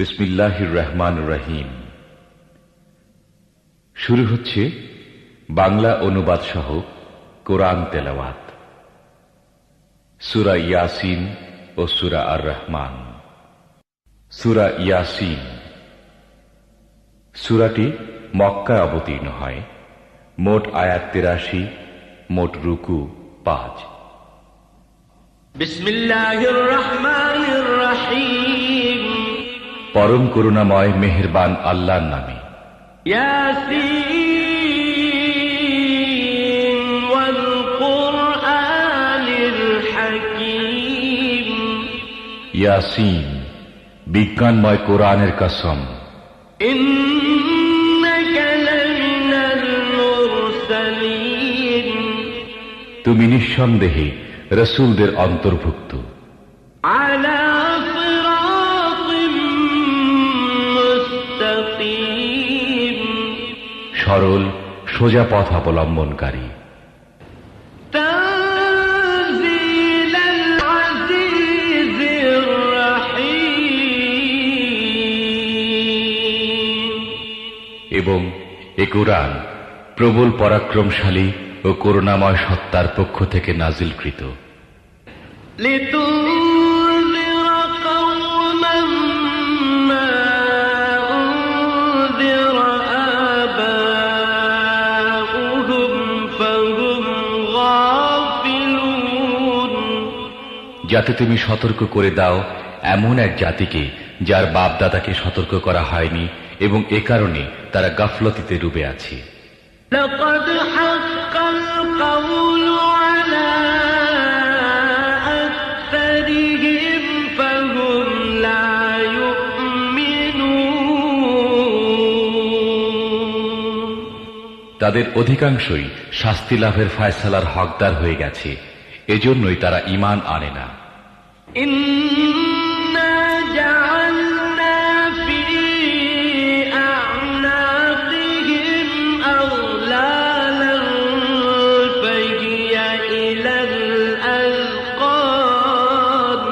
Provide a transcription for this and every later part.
বিসমিল্লাহির রহমানির রহিম। শুরু হচ্ছে বাংলা অনুবাদ সহ কোরআন তেলাওয়াত। সূরা ইয়াসিন ও সূরা আর রহমান। সূরা ইয়াসিন সূরাটি মক্কায় অবতীর্ণ হয়। মোট আয়াত ৮৩, মোট রুকু ৫। বিসমিল্লাহির রহমানির রহিম। পরম করুণাময় মেহেরবান আল্লাহর নামে। ইয়াসিন ওয়াল কুরআনিল হাকীম। ইয়াসিন বিজ্ঞানময় কোরআনের কসম। ইন্নাকা লামিনাল মুরসালিন। তুমি নিঃসন্দেহে রাসূলদের অন্তর্ভুক্ত। আলা সিরাতিম মুস্তাকিম। সরল সোজা পথ অবলম্বনকারী। তানজিলাল আজিজির রাহিম। এবং এ কোরআন প্রবল পরাক্রমশালী ও করুণাময় সত্তার পক্ষ থেকে নাজিলকৃত। লিতুনজিরা কওমান মা উনজিরা আবাউহুম ফাহুম গাফিলুন। যাতে তুমি সতর্ক করে দাও এমন এক জাতিকে যার বাপ দাদাকে সতর্ক করা হয়নি, এবং এ কারণে তারা গাফলতিতে ডুবে আছে। লাকাদ হাক্কাল কাওলু আলা আকসারিহিম ফাহুম লা ইউমিনুন। তাদের অধিকাংশই শাস্তি লাভের ফায়সালার হকদার হয়ে গেছে, এজন্যই তারা ঈমান আনে না। ইন্না জাআলনা ফি আ'নাকিহিম আগলালান ফাহিয়া ইলাল আযকান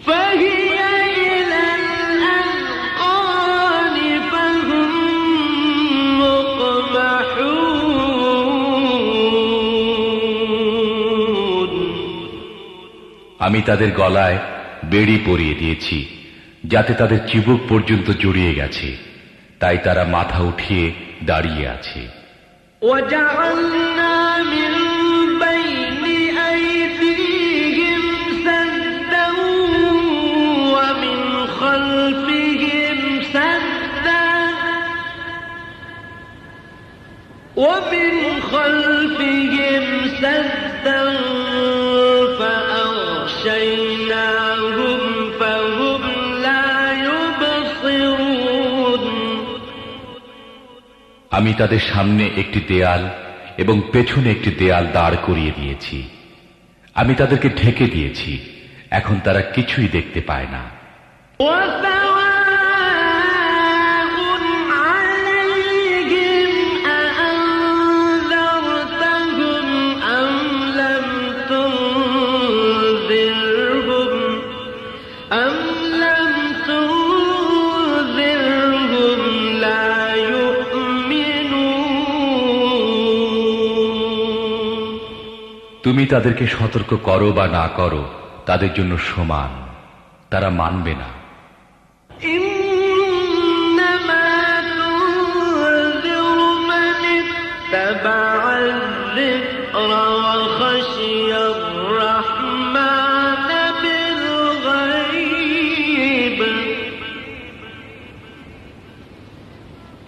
ফাহিয়া ইলাল আযকান ফাহুম মুকমাহুন। আমি তাদের গলায় বেড়ি পরিয়ে দিয়েছি, যাতে তাদের চিবুক পর্যন্ত জড়িয়ে গেছে, তাই তারা মাথা উঠিয়ে দাঁড়িয়ে আছে। وجعلنا من بين أيديهم سدا ومن خلفهم سدا فأغشيناهم فهم لا يبصرون। আমি তাদের সামনে একটি দেয়াল এবং পেছনে একটি দেয়াল দাঁড় করিয়ে দিয়েছি। আমি তাদেরকে ঢেকে দিয়েছি, এখন তারা কিছুই দেখতে পায় না। وسواء عليهم أأنذرتهم أم لم تنذرهم لا يؤمنون। তুমি তাদেরকে সতর্ক করো বা না করো, তাদের জন্য সমান, তারা মানবে না। إنما تنذر من اتبع الذكر وخشي الرحمن بالغيب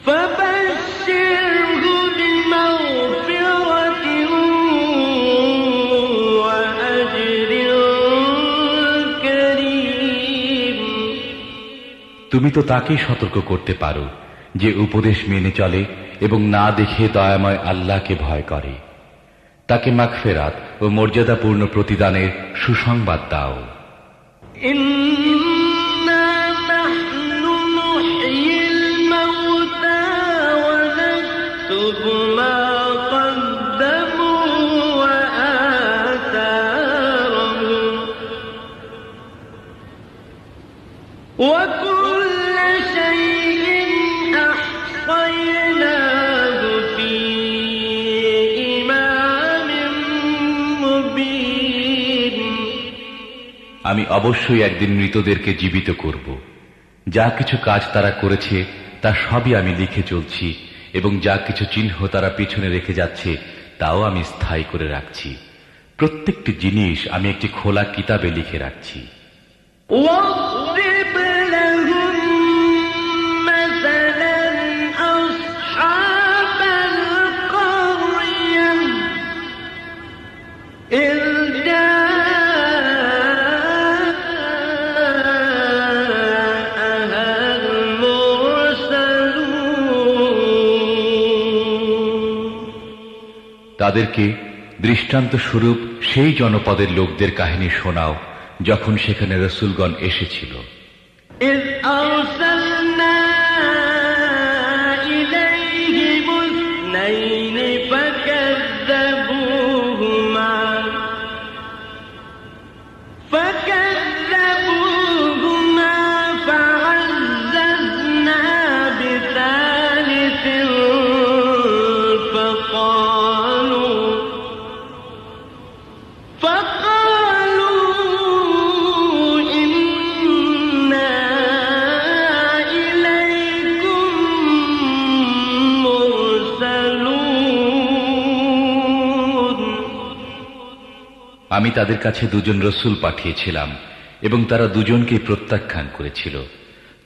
فبشره بمغفرة وأجر كريم। তুমি তো তাকেই সতর্ক করতে পারো যে উপদেশ মেনে চলে এবং না দেখে দয়াময় আল্লাহকে ভয় করে। তাকে মাগফিরাত ও মর্যাদাপূর্ণ প্রতিদানের সুসংবাদ দাও। إنا نحن نحيي الموتى ونكتب ما قدموا وآثارهم وكل شيء أحصيناه في إمام مبين আমি অবশ্যই একদিন মৃতদেরকে জীবিত করব। যা কিছু কাজ তারা করেছে তা সবই আমি লিখে চলছি, এবং যা কিছু চিহ্ন তারা পিছনে রেখে যাচ্ছে তাও আমি স্থায়ী করে রাখছি। প্রত্যেকটি জিনিস আমি একটি খোলা কিতাবে লিখে রাখছি। واضرب لهم مثلا أصحاب القرية إذ جاءها المرسلون তাদেরকে দৃষ্টান্ত স্বরূপ সেই জনপদের লোকদের কাহিনী শোনাও যখন সেখানে রসূলগণ এসেছিল। إذ أرسلنا إليهم اثنين فكذبوهما فعززنا بثالث فقالوا إنا إليكم مرسلون আমি তাদের কাছে দুজন রসূল পাঠিয়েছিলাম এবং তারা দুজনকে প্রত্যাখ্যান করেছিল।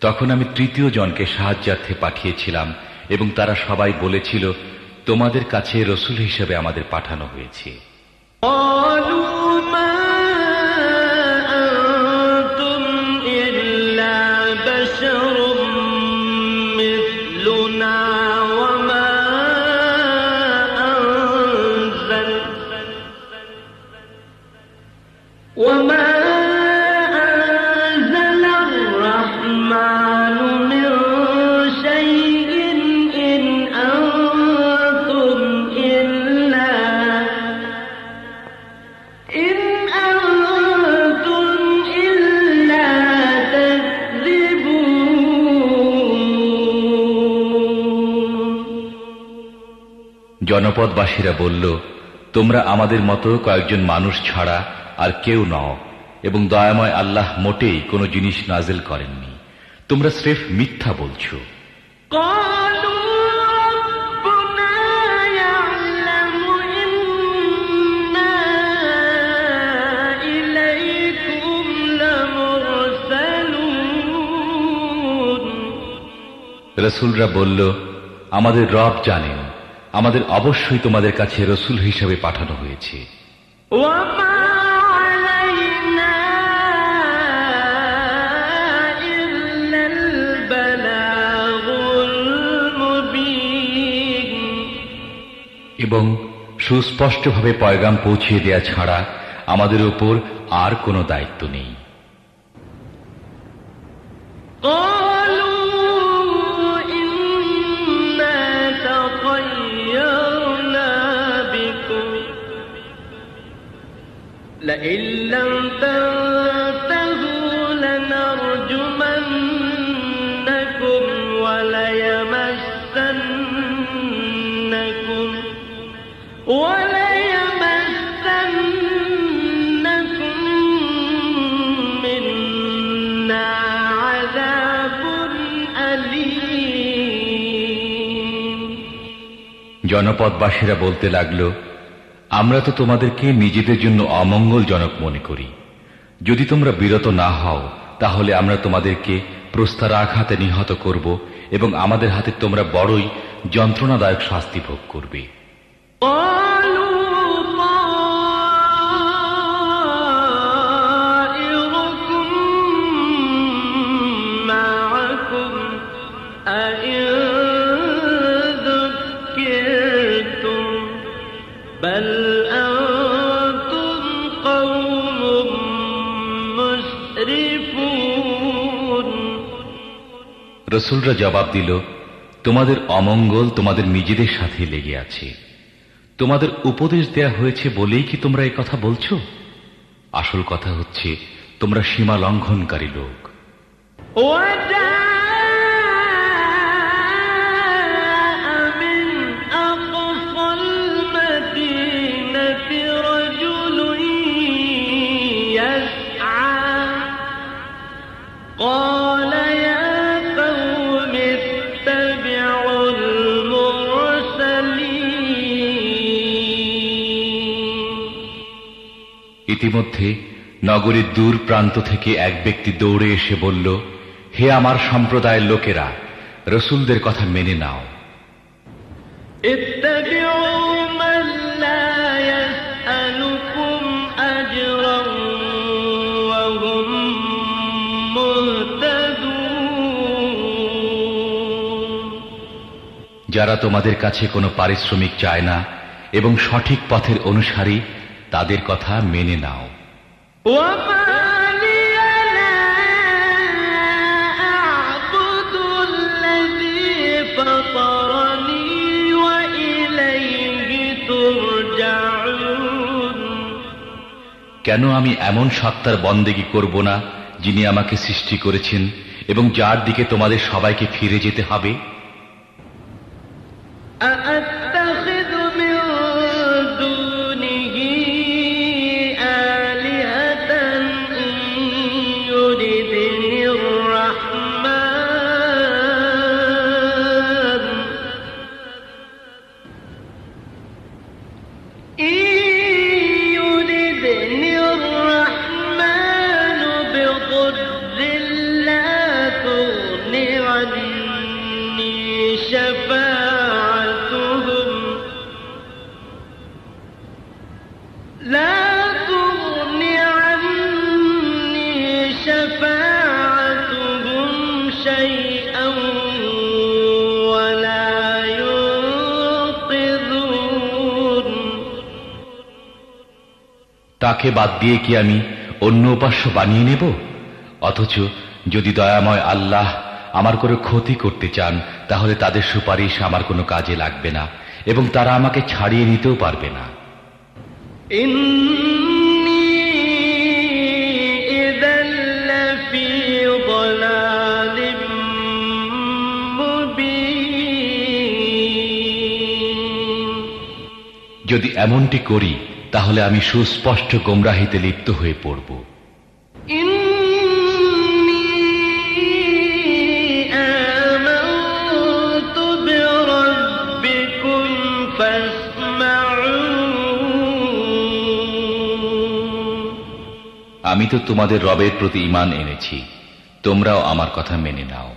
তখন আমি তৃতীয় জনকে সাহায্যার্থে পাঠিয়েছিলাম এবং তারা সবাই বলেছিল, তোমাদের কাছে রসূল হিসেবে আমাদের পাঠানো হয়েছে। قالوا ما أنتم إلا بشر مثلنا وما أنزل الرحمن من شيء إن أنتم إلا تكذبون জনপদবাসীরা বলল, তোমরা আমাদের মতো কয়েকজন মানুষ ছাড়া আর কেউ নও, এবং দয়াময় আল্লাহ মোটেই কোনো জিনিস নাজিল করেননি। তোমরা স্রেফ মিথ্যা বলছো। قالوا ربنا يعلم إنا إليكم لمرسلون রসূলরা বলল, আমাদের রব জানেন, আমাদের অবশ্যই তোমাদের কাছে রসূল হিসেবে পাঠানো হয়েছে। وما علينا إلا البلاغ المبين এবং সুস্পষ্টভাবে পয়গাম পৌঁছিয়ে দেয়া ছাড়া আমাদের উপর আর কোনো দায়িত্ব নেই। قالوا إنا تطيرنا بكم لئن لم تنتهوا لنرجمنكم وليمسنكم منا عذاب أليم জনপদবাসীরা বলতে লাগল, আমরা তো তোমাদেরকে নিজেদের জন্য অমঙ্গলজনক মনে করি। যদি তোমরা বিরত না হও তাহলে আমরা তোমাদেরকে প্রস্তরাঘাতে নিহত করব এবং আমাদের হাতে তোমরা বড়ই যন্ত্রণাদায়ক শাস্তি ভোগ করবে। قالوا طائركم معكم أئن ذكرتم بل أنتم قوم مسرفون রসূলরা জবাব দিল, তোমাদের অমঙ্গল তোমাদের নিজেদের সাথে লেগে আছে। তোমাদের উপদেশ দেয়া হয়েছে বলেই কি তোমরা এই কথা বলছো? আসল কথা হচ্ছে তোমরা সীমা লঙ্ঘনকারী লোক। وجاء من أقصى المدينة رجل يسعى قال يا قوم اتبعوا المرسلين ইতিমধ্যে নগরীর দূর প্রান্ত থেকে এক ব্যক্তি দৌড়ে এসে বলল, হে আমার সম্প্রদায়ের লোকেরা, রসূলদের কথা মেনে নাও। اتبعوا من لا يسألكم أجرا وهم مهتدون যারা তোমাদের কাছে কোনো পারিশ্রমিক চায় না এবং সঠিক পথের অনুসারী, তাদের কথা মেনে নাও। وما لي لا أعبد الذي فطرني وإليه ترجعون কেন আমি এমন সত্তার বন্দেগী করব না যিনি আমাকে সৃষ্টি করেছেন এবং যার দিকে তোমাদের সবাইকে ফিরে যেতে হবে? أأتخذ من دونه آلهة إن يردني الرحمن بضر لا تغن عني شفاعتهم شيئا ولا ينقذون তাকে বাদ দিয়ে কি আমি অন্য উপাস্য বানিয়ে নেব? অথচ যদি দয়াময় আল্লাহ আমার কোনো ক্ষতি করতে চান, তাহলে তাদের সুপারিশ আমার কোনো কাজে লাগবে না এবং তারা আমাকে ছাড়িয়ে নিতেও পারবে না। إني إذا لفي ضلال مبين যদি এমনটি করি তাহলে আমি সুস্পষ্ট গোমরাহিতে লিপ্ত হয়ে পড়ব। إني آمنت بربكم فاسمعون আমি তো তোমাদের রবের প্রতি ঈমান এনেছি, তোমরাও আমার কথা মেনে নাও।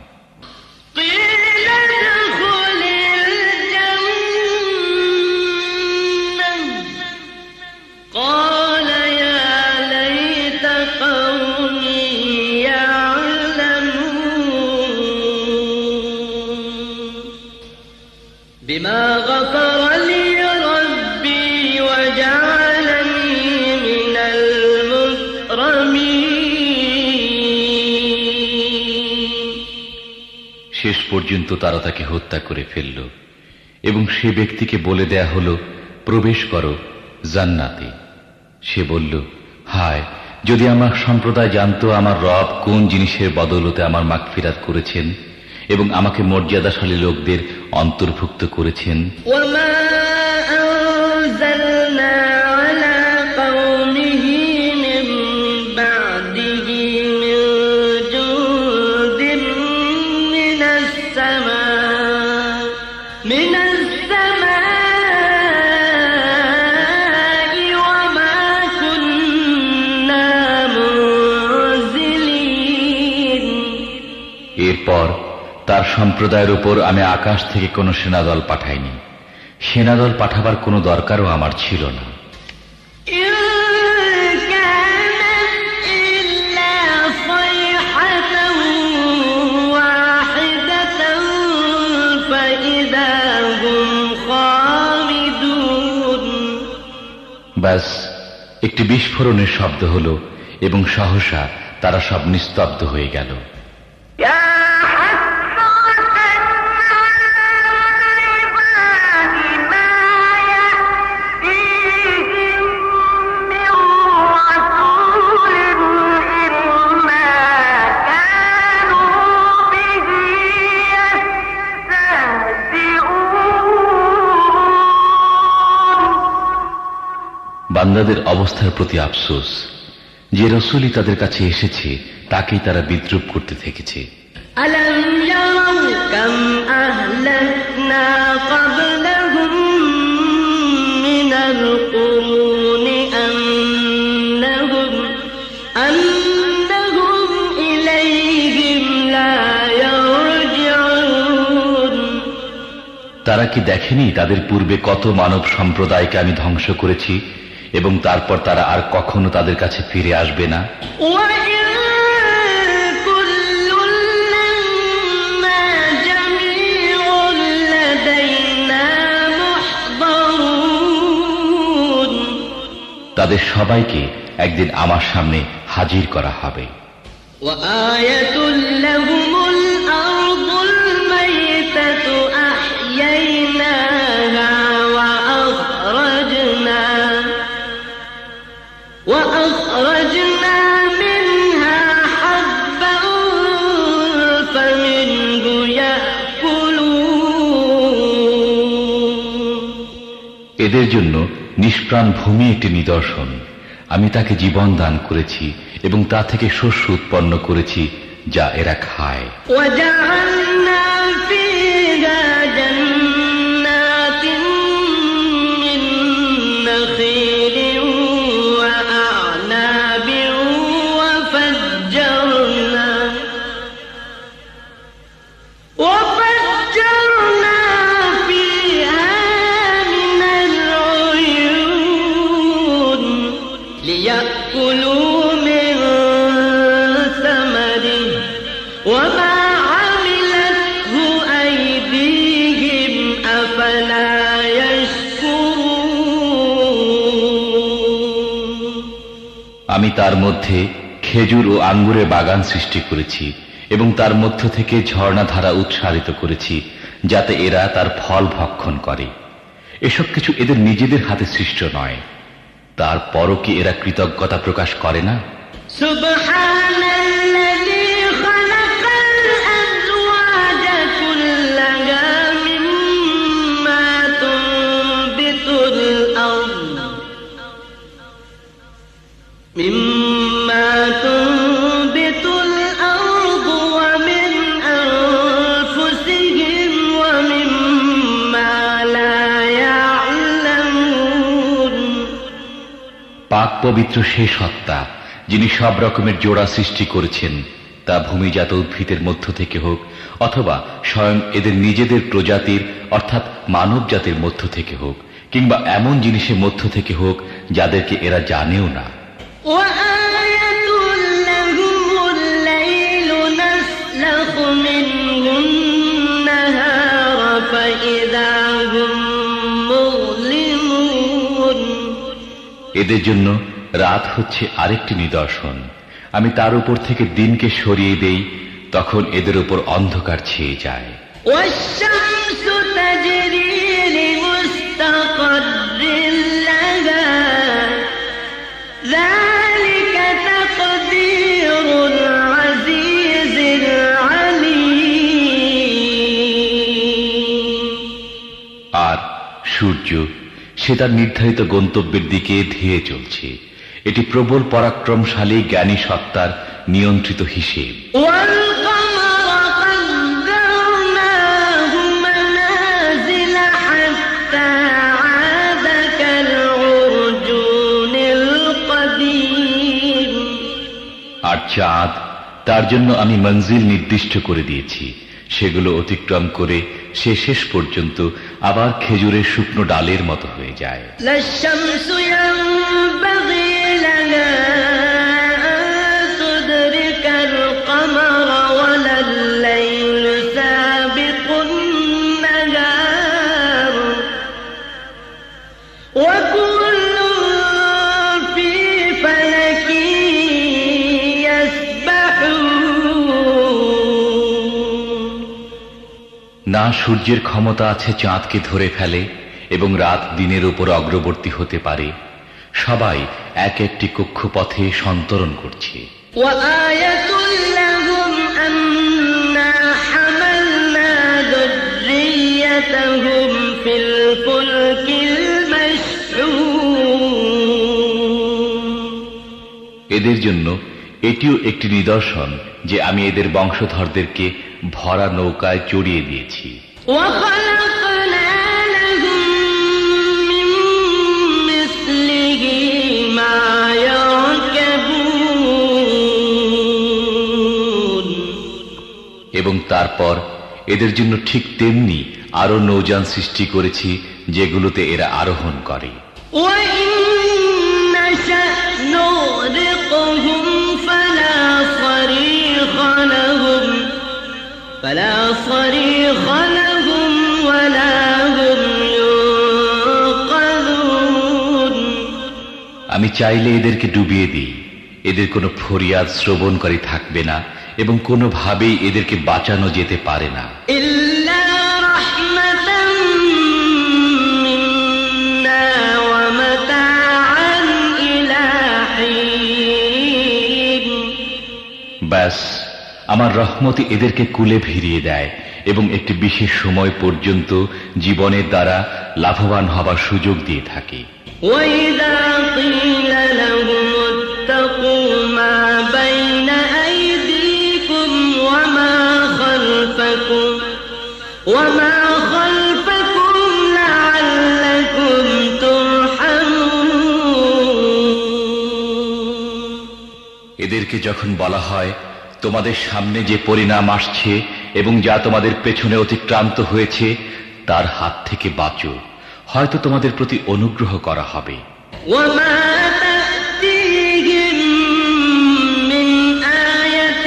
قيل ادخل الجنة قال يا ليت قومي يعلمون بما غفر لي ربي وجعلني من المكرمين শেষ পর্যন্ত তারা তাকে হত্যা করে ফেলল এবং সে ব্যক্তিকে বলে দেয়া হলো, প্রবেশ করো জান্নাতে। সে বলল, হায়, যদি আমার সম্প্রদায় জানতো আমার রব কোন জিনিসের বদৌলতে আমার মাগফিরাত করেছেন এবং আমাকে মর্যাদাশালী লোকদের অন্তর্ভুক্ত করেছেন। وما أنزلنا على قومه من بعده من جند من السماء وما كنا منزلين এরপর তার সম্প্রদায়ের উপর আমি আকাশ থেকে কোনো সেনাদল পাঠাইনি, সেনাদল পাঠাবার কোনো দরকারও আমার ছিল না। إن كانت إلا صيحة واحدة فإذا هم خامدون ব্যাস একটি বিস্ফোরণের শব্দ হলো এবং সহসা তারা সব নিস্তব্ধ হয়ে গেল। يا حسرة على العباد ما يأتيهم من رسول إلا كانوا বান্দাদের অবস্থার প্রতি আফসোস, যে রসূলই তাদের কাছে এসেছে তাকেই তারা বিদ্রূপ করতে থেকেছে। ألم يروا كم أهلكنا قبلهم من القرون أنهم إليهم لا يرجعون। তারা কি দেখেনি তাদের পূর্বে কত মানব সম্প্রদায়কে আমি ধ্বংস করেছি এবং তারপর তারা আর কখনো তাদের কাছে ফিরে আসবে না? وإن كل لما جميع لدينا محضرون। তাদের সবাইকে একদিন আমার সামনে হাজির করা হবে। وآية لهم الأرض الميتة أحييناها وأخرجنا منها حبا فمنه يأكلون। এদের জন্য নিষ্প্রাণ ভূমি একটি নিদর্শন। আমি তাকে জীবন দান করেছি এবং তা থেকে শস্য উৎপন্ন করেছি যা এরা খায়। وجعلنا فيها جنات من نخيل وأعناب وفجرنا فيها من العيون ليأكلوا من ثمره وما عملته أيديهم أفلا يشكرون। আমি তার মধ্যে খেজুর ও আঙ্গুরের বাগান সৃষ্টি করেছি এবং তার মধ্য থেকে ঝর্ণাধারা উৎসারিত করেছি যাতে এরা তার ফল ভক্ষণ করে। এসব কিছু এদের নিজেদের হাতে সৃষ্ট নয়, তারপরও কি এরা কৃতজ্ঞতা প্রকাশ করে না? সুবহানাল্লাযী খালাকাল আযওয়াজা কুল্লাহা মিম্মা তুনবিতুল আরদ ওয়া মিন আনফুসিহিম ওয়া মিম্মা লা ইয়া'লামুন। পাক পবিত্র সেই সত্তা যিনি সব রকমের জোড়া সৃষ্টি করেছেন, তা ভূমিজাত উদ্ভিদের মধ্য থেকে হোক অথবা স্বয়ং এদের নিজেদের প্রজাতির অর্থাৎ মানব জাতির মধ্য থেকে হোক, কিংবা এমন জিনিসের মধ্য থেকে হোক যাদেরকে এরা জানেও না। وآية لهم الليل نسلخ منه النهار فإذا هم مظلمون। এদের জন্য রাত হচ্ছে আরেকটি নিদর্শন। আমি তার উপর থেকে দিনকে সরিয়ে দেই, তখন এদের উপর অন্ধকার ছেয়ে যায়। والشمس تجري لمستقر لها ذلك تقدير العزيز العليم। আর সূর্য সে তার নির্ধারিত গন্তব্যের দিকে ধেয়ে চলছে। এটি প্রবল পরাক্রমশালী জ্ঞানী সত্তার নিয়ন্ত্রিত হিসেব। والقمر قدرناه منازل حتى عاد كالعرجون القديم। আর চাঁদ, তার জন্য আমি মঞ্জিল নির্দিষ্ট করে দিয়েছি, সেগুলো অতিক্রম করে সে শেষ পর্যন্ত আবার খেজুরের শুকনো ডালের মতো হয়ে যায়। لا الشمس ينبغي لها أن تدرك القمر ولا الليل سابق النهار وكل في فلك يسبحون। না সূর্যের ক্ষমতা আছে চাঁদকে ধরে ফেলে এবং রাত দিনের উপর অগ্রবর্তী হতে পারে। সবাই এক একটি কক্ষপথে সন্তরণ করছে। وآية لهم أنا حملنا ذريتهم في الفلك المشحون এদের জন্য এটিও একটি নিদর্শন যে আমি এদের বংশধরদেরকে ভরা নৌকায় চড়িয়ে দিয়েছি। وخلقنا لهم من مثله ما يركبون এবং তারপর এদের জন্য ঠিক তেমনি আরো নৌযান সৃষ্টি করেছি যেগুলোতে এরা আরোহণ করে। وإن نشأ نغرقهم فلا صريخ لهم ولا هم ينقذون আমি চাইলে এদেরকে ডুবিয়ে দিই, এদের কোনো ফরিয়াদ শ্রবণকারী থাকবে না এবং কোনোভাবেই এদেরকে বাঁচানো যেতে পারে না। إلا رحمة منا ومتاعا إلى حين ব্যাস আমার রহমতি এদেরকে কুলে ভিড়িয়ে দেয় এবং একটি বিশেষ সময় পর্যন্ত জীবনের দ্বারা লাভবান হবার সুযোগ দিয়ে থাকে। وإذا قيل لهم اتقوا ما بين أيديكم وما خلفكم لعلكم ترحمون এদেরকে যখন বলা হয় তোমাদের সামনে যে পরিণাম আসছে এবং যা তোমাদের পেছনে অতিক্রান্ত হয়েছে তার হাত থেকে বাঁচো, হয়তো তোমাদের প্রতি অনুগ্রহ করা হবে। وما تأتيهم من آية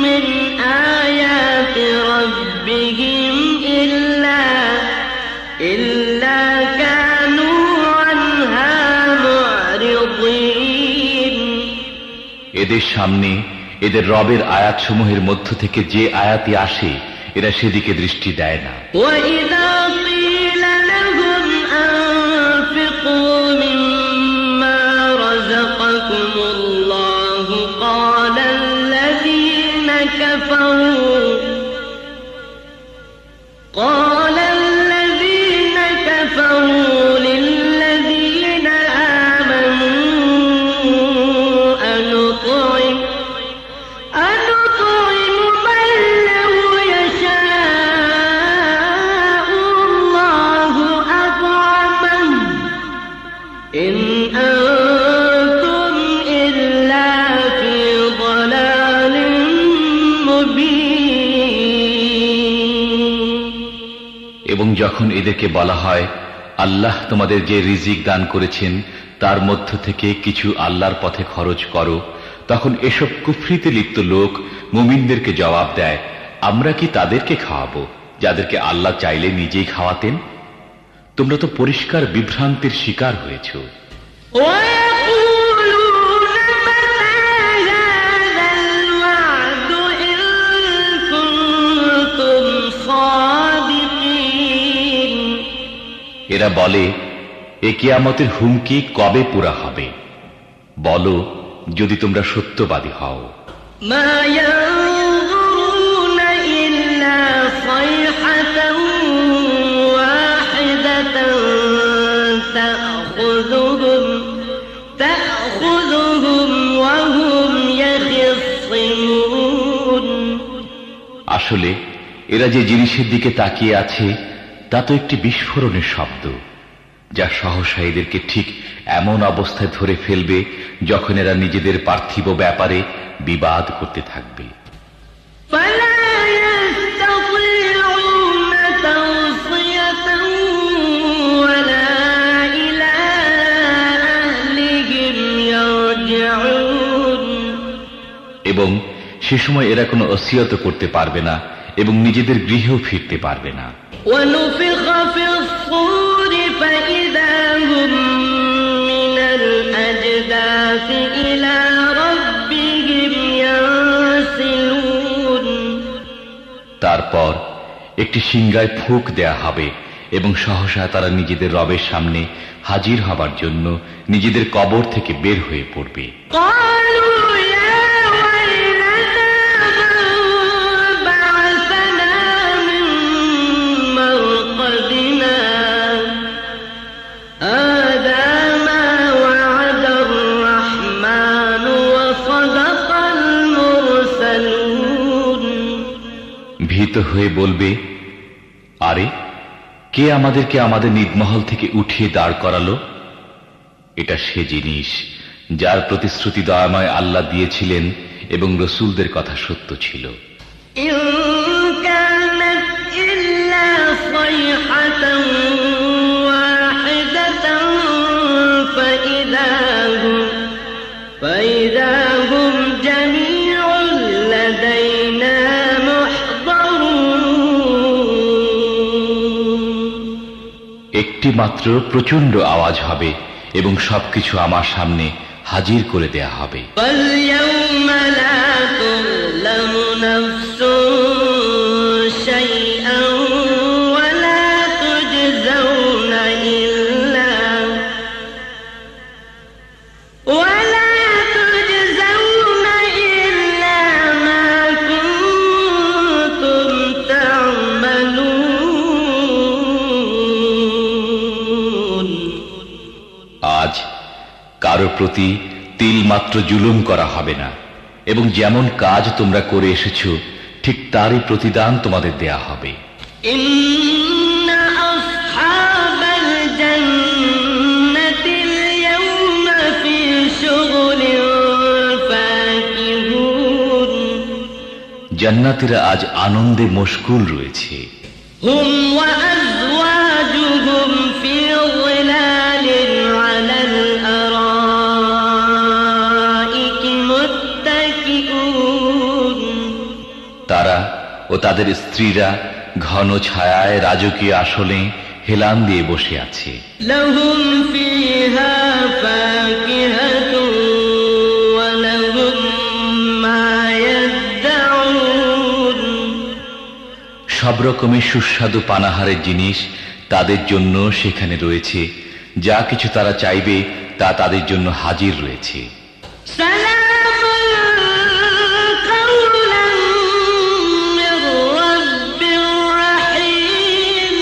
من آيات ربهم إلا كانوا عنها معرضين এদের সামনে এদের রবের আয়াতসমূহের মধ্য থেকে যে আয়াতই আসে এরা সেদিকে দৃষ্টি দেয় না। وإذا قيل لهم أنفقوا مما رزقكم الله قال الذين كفروا للذين آمنوا أنطعم من لو يشاء الله أطعمه إن أنتم إلا في ضلال مبين এবং যখন এদেরকে বলা হয় আল্লাহ তোমাদের যে রিজিক দান করেছেন তার মধ্য থেকে কিছু আল্লাহর পথে খরচ করো, তখন এসব কুফরিতে লিপ্ত লোক মুমিনদেরকে জবাব দেয়, আমরা কি তাদেরকে খাওয়াবো যাদেরকে আল্লাহ চাইলে নিজেই খাওয়াতেন? তোমরা তো পরিষ্কার বিভ্রান্তির শিকার হয়েছ। ويقولون متى هذا الوعد إن كنتم صادقين এরা বলে এ কিয়ামতের হুমকি কবে পুরা হবে? বলো যদি তোমরা সত্যবাদী হও। ما ينظرون إلا صيحة واحدة تأخذهم وهم يخصمون আসলে এরা যে জিনিসের দিকে তাকিয়ে আছে তা তো একটি বিস্ফোরণের শব্দ, যা সহসা এদেরকে ঠিক এমন অবস্থায় ধরে ফেলবে যখন এরা নিজেদের পার্থিব ব্যাপারে বিবাদ করতে থাকবে। فلا يستطيعون توصية ولا إلى أهلهم يرجعون এবং সে সময় এরা কোনো ওসিয়ত করতে পারবে না এবং নিজেদের গৃহেও ফিরতে পারবে না। ونفخ في الصور فإذا هم من الأجداث إلى ربهم ينسلون তারপর একটি সিংহায় ফুঁক দেয়া হবে এবং সহসা তারা নিজেদের রবের সামনে হাজির হবার জন্য নিজেদের কবর থেকে বের হয়ে পড়বে। قالوا يا ويلنا من بعثنا من مرقدنا هذا ما وعد الرحمن চিন্তিত হয়ে বলবে, আরে কে আমাদেরকে আমাদের নিদমহল থেকে উঠিয়ে দাঁড় করালো? এটা সে জিনিস যার প্রতিশ্রুতি দয়াময় আল্লাহ দিয়েছিলেন এবং রসূলদের কথা সত্য ছিল। إن كانت إلا صيحة واحدة فإذا هم جميع لدينا محضرون। একটি মাত্র প্রচন্ড আওয়াজ হবে এবং সবকিছু আমার সামনে হাজির করে দেয়া হবে। فاليوم لا تظلم نفس شيئا ولا تجزون إلا ما كنتم تعملون। আজ কারো প্রতি তিল মাত্র জুলুম করা হবে না এবং যেমন কাজ তোমরা করে এসেছো ঠিক তারই প্রতিদান তোমাদের দেয়া হবে। إن أصحاب الجنة اليوم في شغل فاكهون। জান্নাতীরা আজ আনন্দে মশগুল রয়েছে। هم وأزواجهم في ظلال على الأرائك متكئون। তারা ও তাদের স্ত্রীরা ঘন ছায়ায় রাজকীয় আসনে হেলান দিয়ে বসে আছে। لهم فيها فاكهة ولهم ما يدعون। সব রকমের সুস্বাদু পানাহারের জিনিস তাদের জন্য সেখানে রয়েছে, যা কিছু তারা চাইবে তা তাদের জন্য হাজির রয়েছে। سلام قولا من رب رحيم।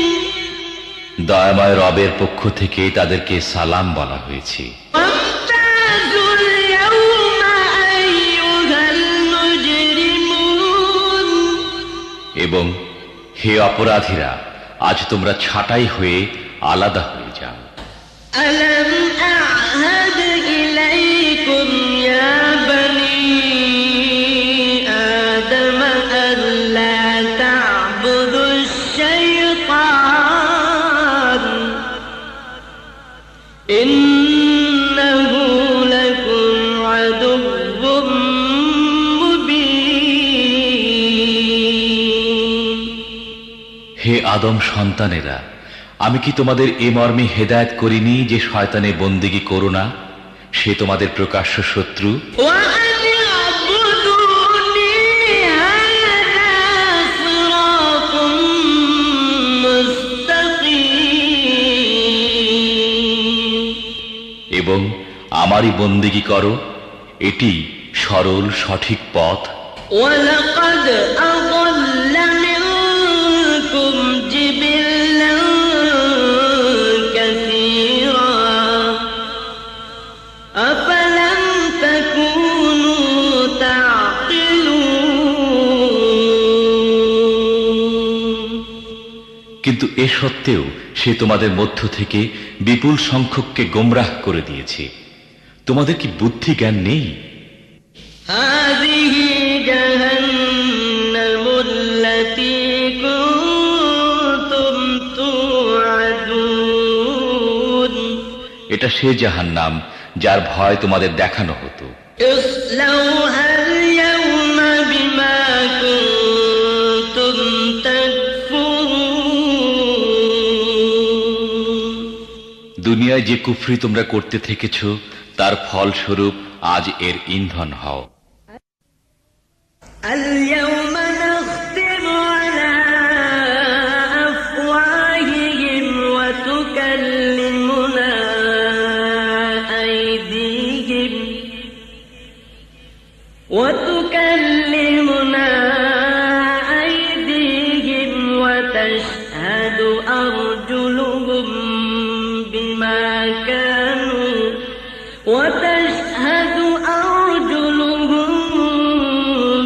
দয়াময় রবের পক্ষ থেকে তাদেরকে সালাম বলা হয়েছে। وامتازوا اليوم أيها المجرمون। এবং হে অপরাধীরা, আজ তোমরা ছাঁটাই হয়ে আলাদা হয়ে যাও। ألم أعهد إليكم يا بني آدم ألا تعبدوا الشيطان إنه لكم عدو مبين। হে আদম সন্তানেরা, আমি কি তোমাদের এ মর্মে হেদায়েত করিনি যে শয়তানের বন্দেগী করো না? সে তোমাদের প্রকাশ্য শত্রু। وأن اعبدوني هذا صراط مستقيم। এবং আমারই বন্দেগী করো, এটি সরল সঠিক পথ। ولقد أضل منكم جبلا كثيرا أفلم تكونوا تعقلون। কিন্তু এ সত্ত্বেও সে তোমাদের মধ্য থেকে বিপুল সংখ্যককে গোমরাহ করে দিয়েছে। তোমাদের কি বুদ্ধি জ্ঞান নেই? هذه جهنم التي كنتم توعدون। এটা সে জাহান্নাম যার ভয় তোমাদের দেখানো হতো। اصلوها اليوم بما كنتم تكفرون। দুনিয়ায় যে কুফরি তোমরা করতে থেকেছ তার ফলস্বরূপ আজ এর ইন্ধন হও। اليوم نختم على أفواههم وتكلمنا أيديهم وتشهد أرجلهم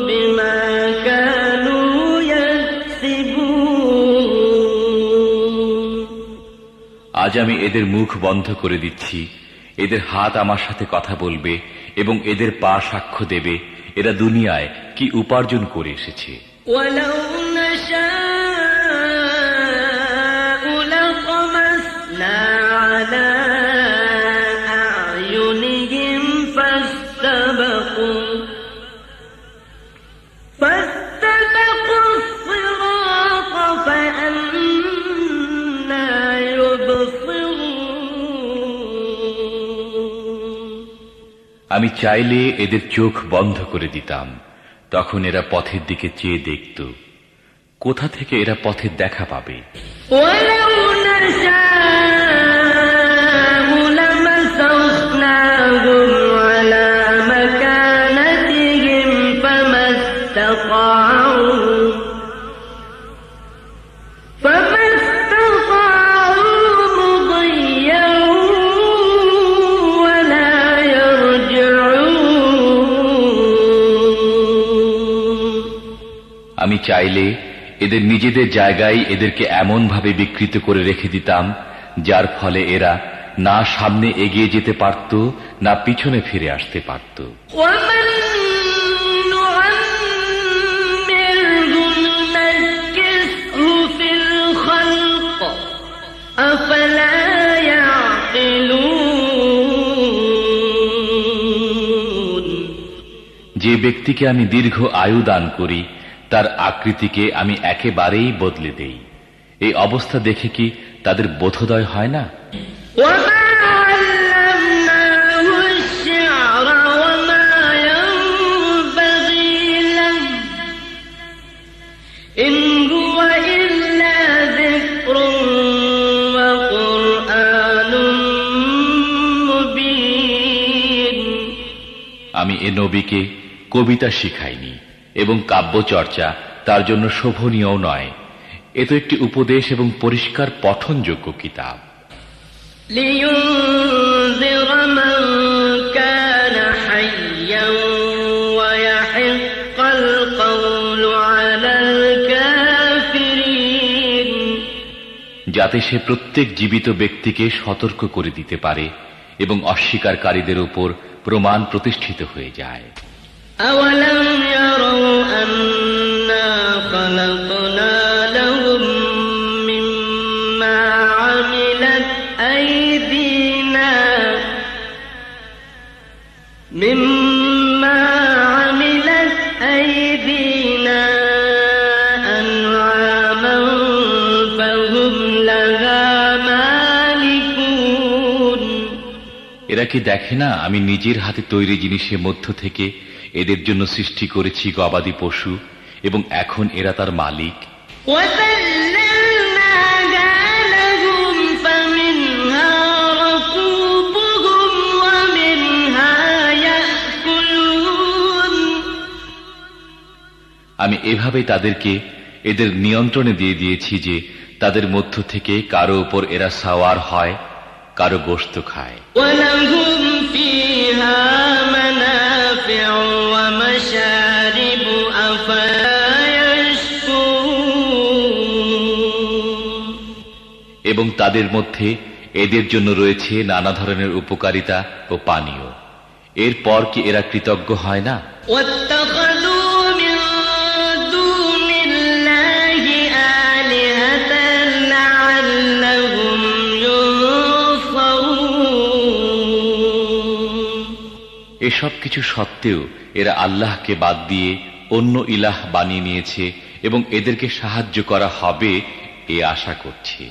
بما كانوا يكسبون। আজ আমি এদের মুখ বন্ধ করে দিচ্ছি, এদের হাত আমার সাথে কথা বলবে এবং এদের পা সাক্ষ্য দেবে এরা দুনিয়ায় কি উপার্জন করে এসেছে। ولو نشاء لطمسنا على أعينهم فاستبقوا الصراط فأنى يبصرون। আমি চাইলে এদের চোখ বন্ধ করে দিতাম, তখন এরা পথের দিকে চেয়ে দেখত। কোথা থেকে এরা পথের দেখা পাবে? ولو نشاء لمسخناهم على مكانتهم فما استطاعوا مضيا ولا يرجعون। আমি চাইলে এদের নিজেদের জায়গায় এদেরকে এমন ভাবে বিকৃত করে রেখে দিতাম যার ফলে এরা না সামনে এগিয়ে যেতে পারত না পিছনে ফিরে আসতে পারত। ومن نعمره ننكسه في الخلق أفلا يعقلون। যে ব্যক্তিকে আমি দীর্ঘ আয়ু দান করি তার আকৃতিকে আমি একেবারেই বদলে দেই, এই অবস্থা দেখে কি তাদের বোধোদয় হয় না? وما علمناه الشعر وما ينبغي له إن هو إلا ذكر وقرآن مبين। আমি এ নবীকে কবিতা শিখাইনি এবং কাব্য চর্চা তার জন্য শোভনীয় নয়, এ তো একটি উপদেশ এবং পরিষ্কার পঠনযোগ্য কিতাব। لينذر من كان حيا ويحق القول على الكافرين। যাতে সে প্রত্যেক জীবিত ব্যক্তিকে সতর্ক করে দিতে পারে এবং অস্বীকারীদের উপর প্রমাণ প্রতিষ্ঠিত হয়ে যায়। أولم يروا أنا خلقنا لهم مما عملت أيدينا أنعاما فهم لها مالكون। এরা কি দেখে না আমি নিজের হাতে তৈরি জিনিসের মধ্য থেকে এদের জন্য সৃষ্টি করেছি গবাদি পশু এবং এখন এরা তার মালিক। আমি এভাবে তাদেরকে এদের নিয়ন্ত্রণে দিয়ে দিয়েছি যে তাদের মধ্য থেকে কারো উপর এরা সাওয়ার হয়, কারো গোশত খায়। এবং তাদের মধ্যে এদের জন্য রয়েছে নানা ধরনের উপকারিতা ও পানীয়। এরপর কি এরা কৃতজ্ঞ হয় না? এসব কিছু সত্ত্বেও এরা আল্লাহকে বাদ দিয়ে অন্য ইলাহ বানিয়ে নিয়েছে এবং এদেরকে সাহায্য করা হবে এ আশা করছে।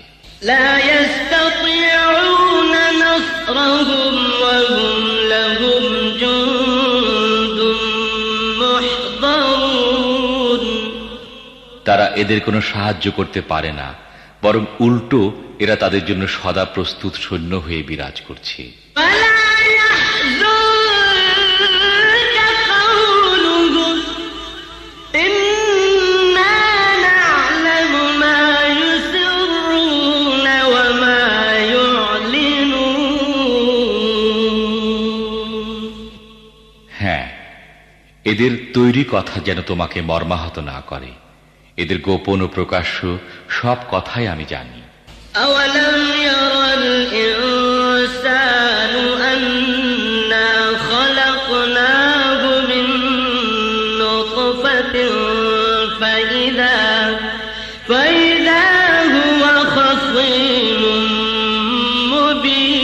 لا يستطيعون نصرهم وهم لهم جند محضرون। তারা এদের কোনো সাহায্য করতে পারে না, বরং উল্টো এরা তাদের জন্য সদা প্রস্তুত সৈন্য হয়ে বিরাজ করছে। এদের তৈরি কথা যেন তোমাকে মর্মাহত না করে, এদের গোপন ও প্রকাশ্য সব কথাই আমি জানি। أولم يرى الإنسان أنا خلقناه من نطفة فإذا هو خصيم مبين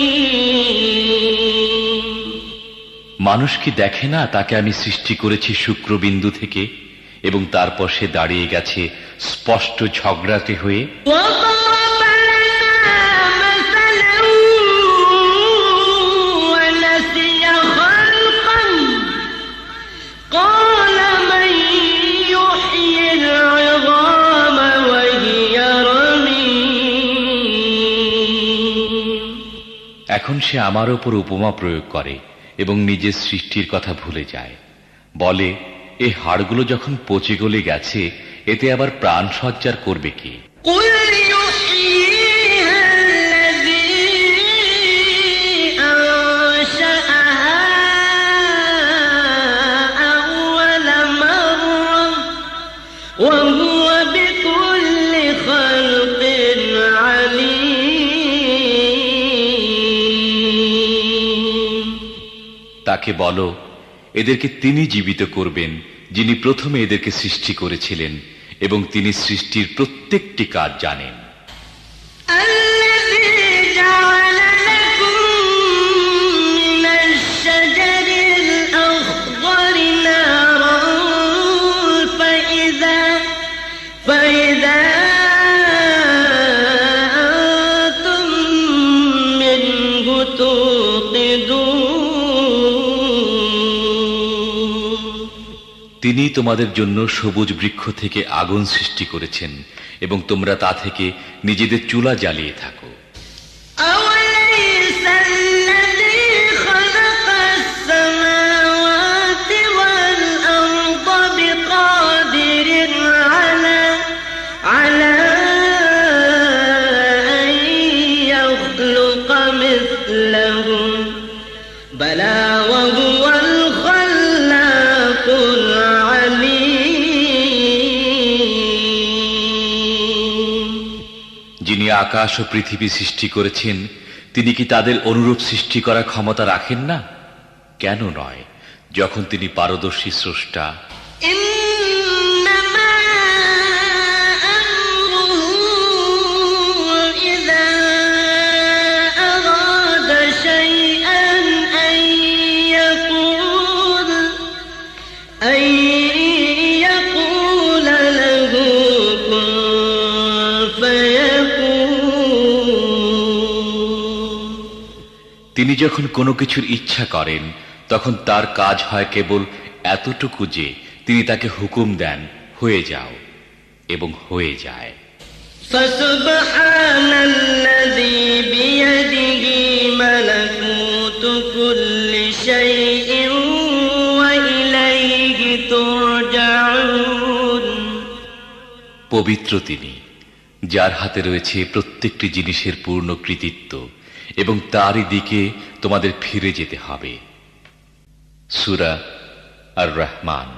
মানুষ কি দেখে না তাকে আমি সৃষ্টি করেছি শুক্রবিন্দু থেকে এবং তারপর সে দাঁড়িয়ে গেছে স্পষ্ট ঝগড়াতে হয়ে। وضرب لنا مثلا ونسي خلقا قال من يحيي العظام وهي رميم এখন সে আমার উপর উপমা প্রয়োগ করে এবং নিজের সৃষ্টির কথা ভুলে যায়, বলে এই হাড়গুলো যখন পচে গলে গেছে এতে আবার প্রাণ সঞ্চার করবে কি? قل يحييها الذي أنشأها أول مرة وهو بكل خلق عليم তাকে বলো এদেরকে তিনি জীবিত করবেন যিনি প্রথমে এদেরকে সৃষ্টি করেছিলেন এবং তিনি সৃষ্টির প্রত্যেকটি কাজ জানেন। الذي جعل لكم من الشجر الأخضر نارا فإذا أنتم منه توقدون তিনি তোমাদের জন্য সবুজ বৃক্ষ থেকে আগুন সৃষ্টি করেছেন এবং তোমরা তা থেকে নিজেদের চুলা জ্বালিয়ে থাকো। أوليس الذي خلق السماوات والأرض بقادر على أن يخلق مثلهم بلى وهو الخلاق العليم যিনি আকাশ ও পৃথিবী সৃষ্টি করেছেন তিনি কি তাদের অনুরূপ সৃষ্টি করার ক্ষমতা রাখেন না? কেন নয়, যখন তিনি পারদর্শী স্রষ্টা। إنما أمره إذا أراد شيئا أن يقول له كن فيكون তিনি যখন কোনো কিছুর ইচ্ছা করেন তখন তার কাজ হয় কেবল এতটুকু যে তিনি তাকে হুকুম দেন হয়ে যাও এবং হয়ে যায়। فسبحان الذي بيده ملكوت كل شيء وإليه ترجعون পবিত্র তিনি যার হাতে রয়েছে প্রত্যেকটি জিনিসের পূর্ণ কৃতিত্ব এবং তারই দিকে তোমাদের ফিরে যেতে হবে। সূরা আর রহমান।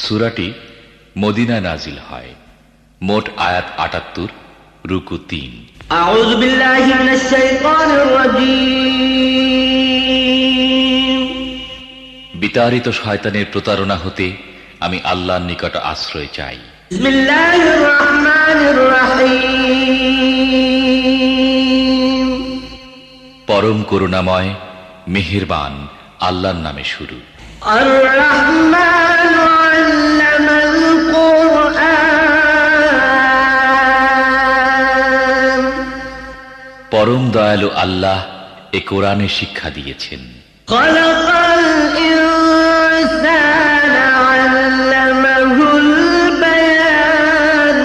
সূরাটি মদিনায় নাজিল হয়। মোট আয়াত ৭৮, রুকু ৩। أعوذ بالله من الشيطان الرجيم বিতাড়িত শয়তানের প্রতারণা হতে আমি আল্লাহর নিকট আশ্রয় চাই। بسم الله الرحمن الرحيم পরম করুণাময় মেহেরবান আল্লাহর নামে শুরু। الرحمن علم القرآن পরম দয়ালু আল্লাহ এ কোরআনে শিক্ষা দিয়েছেন। خلق الإنسان علمه البيان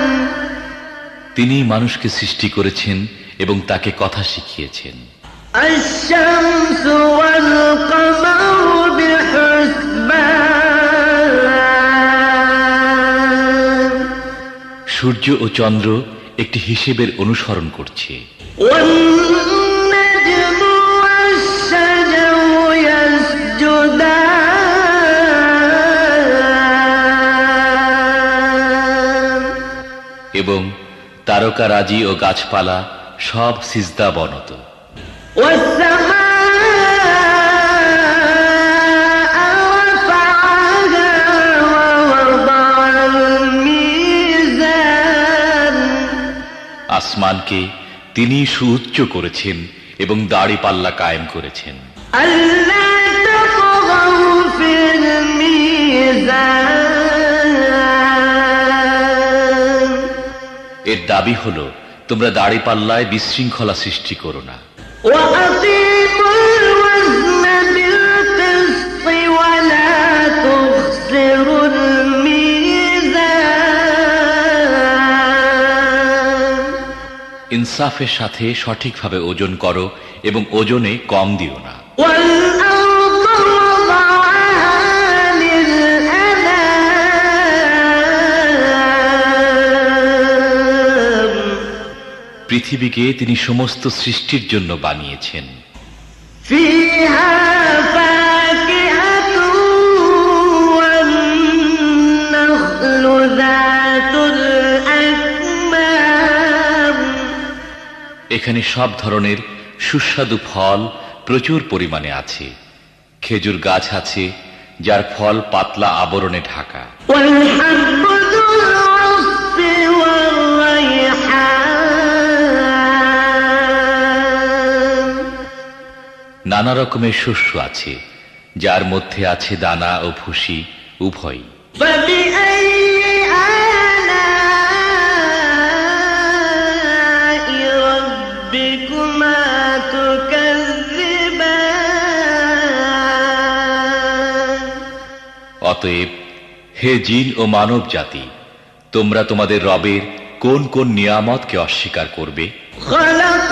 তিনি মানুষকে সৃষ্টি করেছেন এবং তাকে কথা শিখিয়েছেন। الشمس والقمر بحسبان সূর্য ও চন্দ্র একটি হিসেবের অনুসরণ করছে। والنجم والشجر يسجدان এবং তারকারাজি ও গাছপালা সব সিজদা বনত। والسماء رفعها ووضع الميزان আসমানকে তিনি সুউচ্চ করেছেন এবং দাড়িপাল্লা কায়েম করেছেন। ألا تطغوا في الميزان এর দাবি হলো তোমরা দাড়িপাল্লায় বিশৃঙ্খলা সৃষ্টি করো না। وأقيموا الوزن بالقسط ولا تخسروا الميزان ইনসাফের সাথে সঠিকভাবে ওজন করো এবং ওজনে কম দিও না। والأرض وضعها للأنام পৃথিবীকে তিনি সমস্ত সৃষ্টির জন্য বানিয়েছেন। فيها فاكهة والنخل ذات الأكمام এখানে সব ধরনের সুস্বাদু ফল প্রচুর পরিমাণে আছে। খেজুর গাছ আছে যার ফল পাতলা আবরণে ঢাকা। والحب ذو العصف والريحان নানা রকমের শস্য আছে যার মধ্যে আছে দানা ও ভুসি উভয়ই। فبأي آلاء ربكما تكذبان অতএব হে জিন ও মানব জাতি, তোমরা তোমাদের রবের কোন কোন নিয়ামতকে অস্বীকার করবে? خلق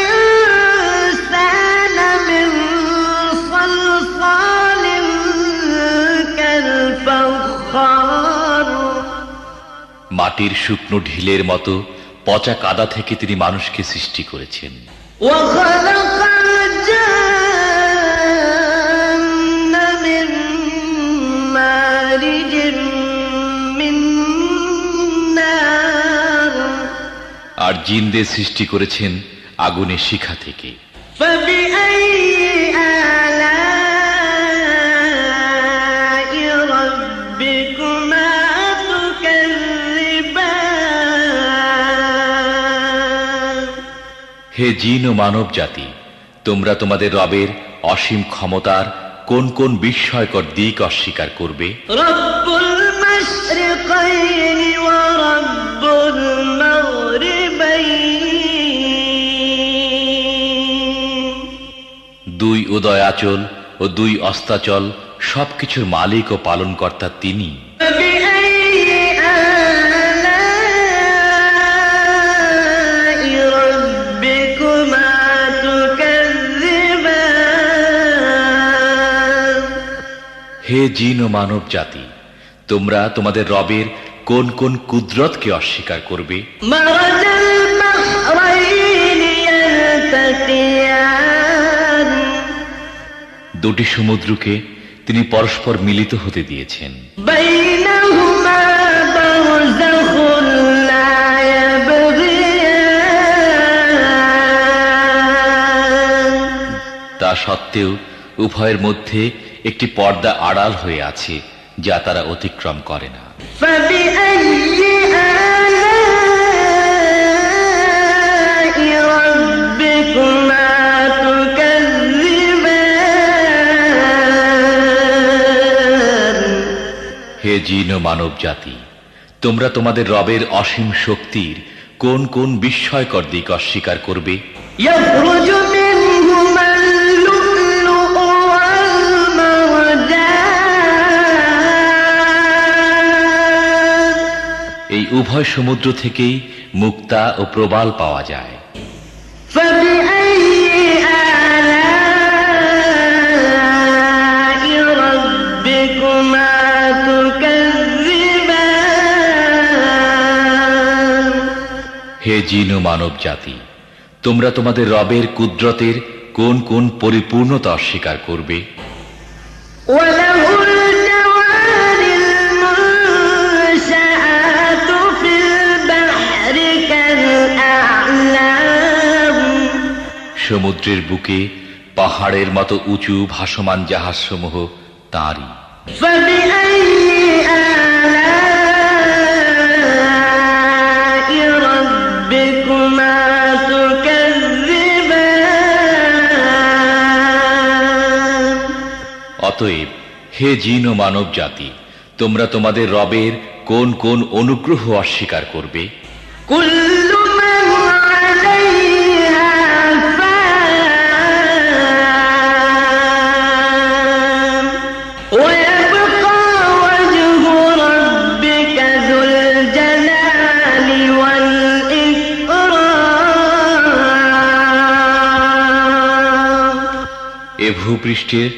الإنسان من صلصال كالفخار মাটির শুকনো ঢিলের মতো পচা কাদা থেকে তিনি মানুষকে সৃষ্টি করেছেন। وخلق الجن من مارج من نار আর জিনদের সৃষ্টি করেছেন আগুনের শিখা থেকে। فبأي آلاء ربكما تكذبان হে জিন ও মানব জাতি, তোমরা তোমাদের রবের অসীম ক্ষমতার কোন কোন বিস্ময়কর দিক অস্বীকার করবে? رب المشرقين ورب المغربين দুই উদয়াচল ও দুই অস্তাচল সবকিছুর মালিক ও পালনকর্তা তিনি। فبأي آلاء ربكما تكذبان হে জিন ও মানব জাতি, তোমরা তোমাদের রবের কোন কোন কুদরতকে অস্বীকার করবে? مرج البحرين يلتقيان দুটি সমুদ্রকে তিনি পরস্পর মিলিত হতে দিয়েছেন। بينهما برزخ لا يبغيان তা সত্ত্বেও উভয়ের মধ্যে একটি পর্দা আড়াল হয়ে আছে যা তারা অতিক্রম করে না। فبأي آلاء ربكما تكذبان হে জিন ও মানব জাতি, তোমরা তোমাদের রবের অসীম শক্তির কোন কোন বিস্ময়কর দিক অস্বীকার করবে? يخرج منهما اللؤلؤ والمرجان এই উভয় সমুদ্র থেকেই মুক্তা ও প্রবাল পাওয়া যায়। فبأي آلاء ربكما تكذبان হে জিন ও মানব জাতি, তোমরা তোমাদের রবের কুদরতের কোন কোন পরিপূর্ণতা অস্বীকার করবে? وله الجوار المنشآت في البحر كالأعلام সমুদ্রের বুকে পাহাড়ের মতো উঁচু ভাসমান জাহাজসমূহ তাঁরই। فبأي آلاء ربكما تكذبان অতএব হে জিন ও মানব জাতি, তোমরা তোমাদের রবের কোন কোন অনুগ্রহ অস্বীকার করবে? كل من عليها فان ويبقى وجه ربك ذو الجلال والإكرام এ ভূপৃষ্ঠের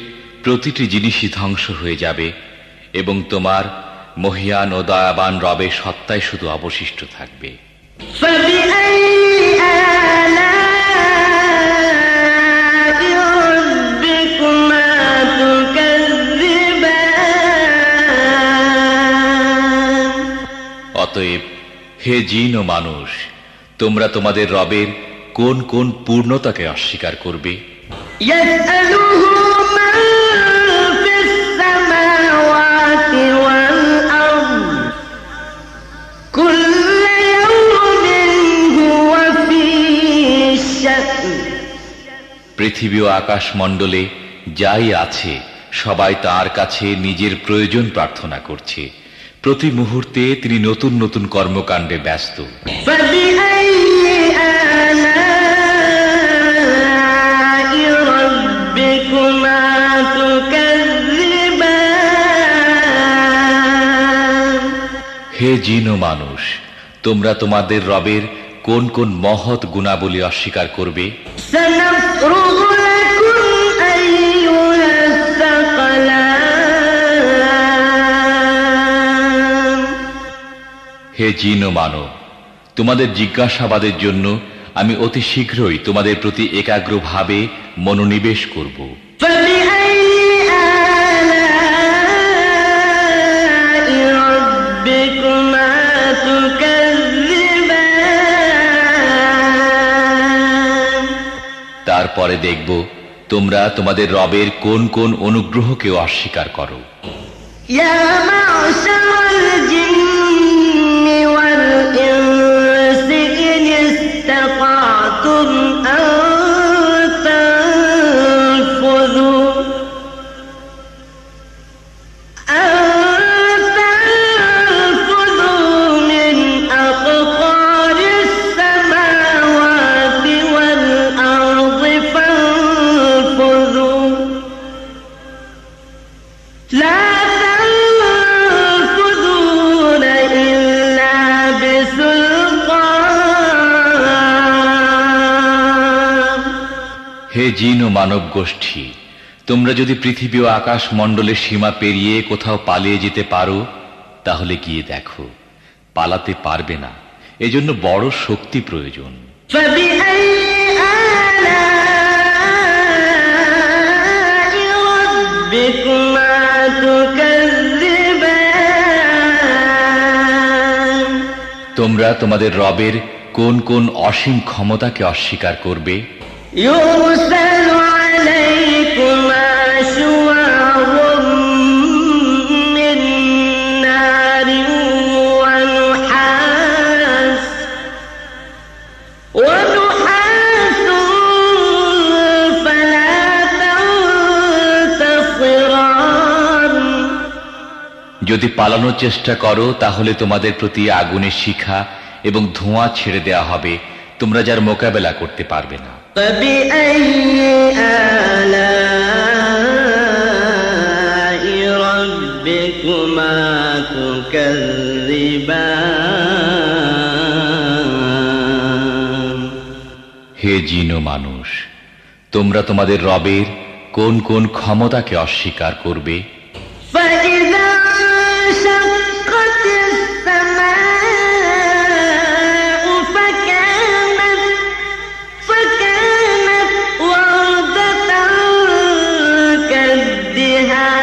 প্রতিটি জিনিসই ধ্বংস হয়ে যাবে এবং তোমার মহিয়ান ও দয়াবান রবের সত্তাই শুধু অবশিষ্ট থাকবে। فبأي آلاء ربكما تكذبان অতএব হে জিন ও মানুষ, তোমরা তোমাদের রবের কোন কোন পূর্ণতাকে অস্বীকার করবে? يسأله من في السماوات والأرض كل يوم هو في شأن পৃথিবী ও আকাশ মণ্ডলে যাই আছে সবাই তার কাছে নিজের প্রয়োজন প্রার্থনা করছে। প্রতি মুহূর্তে তিনি নতুন নতুন কর্মকাণ্ডে ব্যস্ত। فبأي آلاء ربكما تكذبان হে জিন ও মানুষ, তোমরা তোমাদের রবের কোন কোন মহৎ গুণাবলী অস্বীকার করবে? سنفرغ لكم أيها الثقلان হে জিন ও মানব, তোমাদের জিজ্ঞাসাবাদের জন্য আমি অতি শীঘ্রই তোমাদের প্রতি একাগ্রভাবে মনোনিবেশ করব। فبأي آلاء ربكما تكذبان তারপরে দেখব তোমরা তোমাদের রবের কোন কোন অনুগ্রহকে অস্বীকার করো। يا معشر الجن والإنس إن استطعتم أن تنفذوا من أقطار السماوات والأرض فانفذوا لا تنفذون إلا بسلطان হে জিন ও মানব গোষ্ঠী, তোমরা যদি পৃথিবী ও আকাশ মণ্ডলের সীমা পেরিয়ে কোথাও পালিয়ে যেতে পারো তাহলে গিয়ে দেখো, পালাতে পারবে না। এজন্য বড় শক্তি প্রয়োজন। فبأي آلاء ربكما تكذبان তোমরা তোমাদের রবের কোন কোন অসীম ক্ষমতাকে অস্বীকার করবে? يرسل عليكما شواظ من نار ونحاس فلا تنتصران যদি পালানোর চেষ্টা করো তাহলে তোমাদের প্রতি আগুনের শিখা এবং ধোঁয়া ছেড়ে দেওয়া হবে, তোমরা যার মোকাবেলা করতে পারবে না। فبأي آلاء ربكما تكذبان হে জিন ও মানুষ, তোমরা তোমাদের রবের কোন কোন ক্ষমতাকে অস্বীকার করবে? فإذا انشقت السماء فكانت وردة كالدهان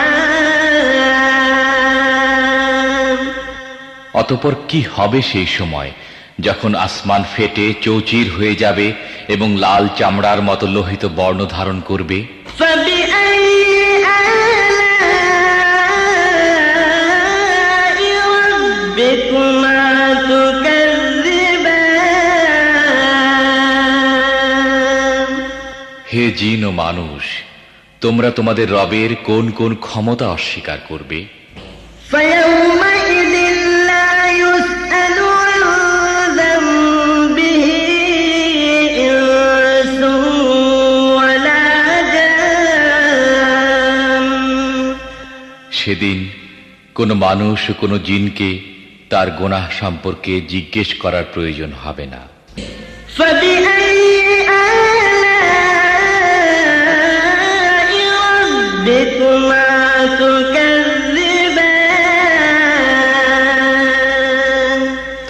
অতঃপর কি হবে সেই সময় যখন আসমান ফেটে চৌচির হয়ে যাবে এবং লাল চামড়ার মতো লোহিত বর্ণ ধারণ করবে, فبأي آلاء ربكما تكذبان হে জিন ও মানুষ, তোমরা তোমাদের রবের কোন কোন ক্ষমতা অস্বীকার করবে? فيومئذ لا يسأل عن ذنبه إنس ولا جان সেদিন কোনো মানুষ ও কোনো জিনকে তার গুনাহ সম্পর্কে জিজ্ঞেস করার প্রয়োজন হবে না। فبأي آلاء ربكما تكذبان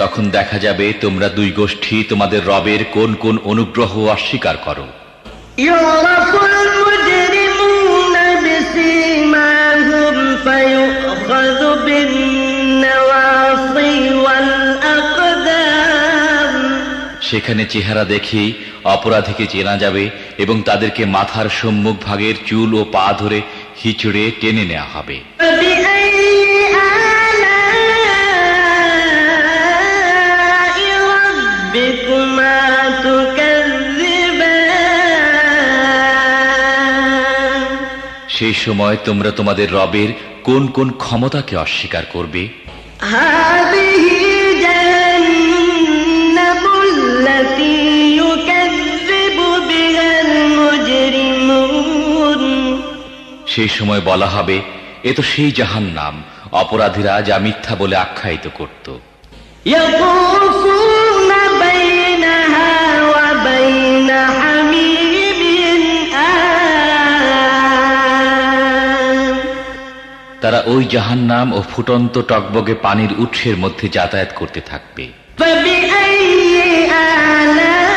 তখন দেখা যাবে তোমরা দুই গোষ্ঠী তোমাদের রবের কোন কোন অনুগ্রহ অস্বীকার করো। يعرف المجرمون بسيماهم فيؤخذ بالنواصي والأقدام সেখানে চেহারা দেখেই অপরাধীকে চেনা যাবে এবং তাদেরকে মাথার সম্মুখ ভাগের চুল ও পা ধরে হিচড়ে টেনে নেওয়া হবে। فبأي آلاء ربكما تكذبان সেই সময় তোমরা তোমাদের রবের কোন কোন ক্ষমতাকে অস্বীকার করবে? هذه جهنم التي يكذب بها المجرمون সেই সময় বলা হবে, এ তো সেই জাহান্নাম অপরাধীরা যা মিথ্যা বলে আখ্যায়িত করত। يطوفون بينها وبين حميم آن তারা ওই জাহান্নাম ও ফুটন্ত টকবগে পানির উৎসের মধ্যে যাতায়াত করতে থাকবে। فبأي آلاء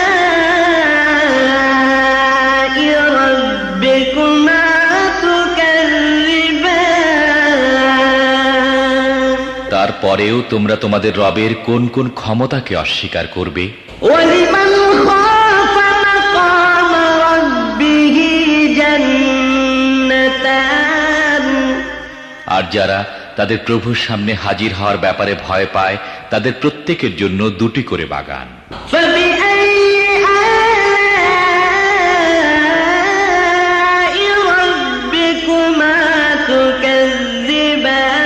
ربكما تكذبان তারপরেও তোমরা তোমাদের রবের কোন কোন ক্ষমতাকে অস্বীকার করবে? ولمن خاف مقام ربه جنتان আর যারা তাদের প্রভুর সামনে হাজির হওয়ার ব্যাপারে ভয় পায় তাদের প্রত্যেকের জন্য দুটি করে বাগান। فبأي آلاء ربكما تكذبان